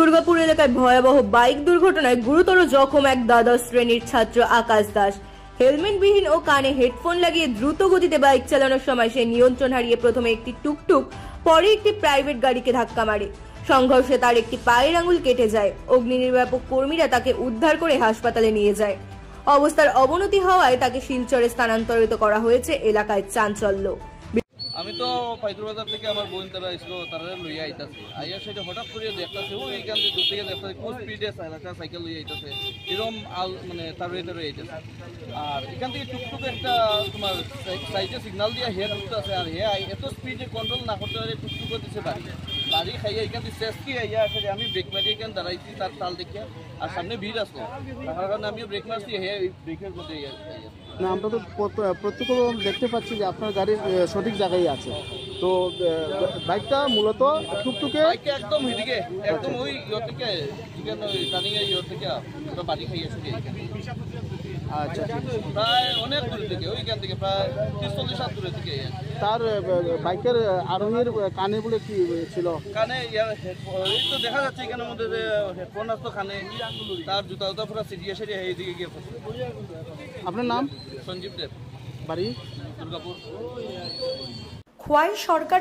দুর্গাপুর এলাকায় ভয়াবহ বাইক দুর্ঘটনায় গুরুতর জখম এক দ্বাদশ শ্রেণীর ছাত্র আকাশ দাস। হেলমেটবিহীন ও কানে হেডফোন লাগিয়ে দ্রুত গতিতে বাইক চালানোর সময় সে নিয়ন্ত্রণ হারিয়ে প্রথমে একটি টুকটুক, পরে একটি প্রাইভেট গাড়িকে ধাক্কা মারে। সংঘর্ষে তার একটি পায়ের আঙুল কেটে যায়। অগ্নি নির্বাপক কর্মীরা তাকে উদ্ধার করে হাসপাতালে নিয়ে যায়। অবস্থার অবনতি হওয়ায় তাকে শিলচরে স্থানান্তরিত করা হয়েছে। এলাকায় চাঞ্চল্য। আমি তো পাইতুর বাজার থেকে আমার বোন তারা আসছিল, তারা লইয়া আইতাছে। আইয়ার সাইডে হঠাৎ করে দেখতেছে ওইখান থেকে দূর থেকে দেখতেছে খুব স্পিডে সাইকেল লইয়া আইতাছে, এরকম মানে তারই আইতাছে। আর এখান থেকে টুকটুক একটা তোমার সাইডে সিগনাল দিয়ে হেড উঠতেছে, আর হে এত স্পিডে কন্ট্রোল না করতে পারে টুকটুক দিচ্ছে বাড়ি খাইয়া এখান থেকে শেষ কি আইয়া আসলে আমি ব্রেক মারি এখানে দাঁড়াইছি তার তাল দেখিয়া, আর সামনে ভিড় আসলো, তার কারণে আমিও ব্রেক মারছি, হে ব্রেকের মধ্যে না। আমরা তো প্রত্যক্ষ দেখতে পাচ্ছি যে আপনার গাড়ির সঠিক জায়গায় আছে, তো বাইকটা মূলত টুকটুকে একদম এদিকে একদম ওই ইয়ে থেকে রানিং ইয়ে থেকে বাড়ি খাইয়েছে। আচ্ছা, প্রায় অনেক দূর থেকে, ওইখান থেকে প্রায় 30-40 হাত দূরে থেকে। তার বাইকের আরোহীর কানে বলে কি ছিল? কানে এই তো দেখা যাচ্ছে এখানের মধ্যে যে হেডফোন আসতো কানে, তার জুতা পুরো সিরিয়ে সেরিয়ে এইদিকে গিয়ে পড়ছে। আপনার নাম? সঞ্জীব দেব, বাড়ি দুর্গাপুর। খোয়াই সরকারি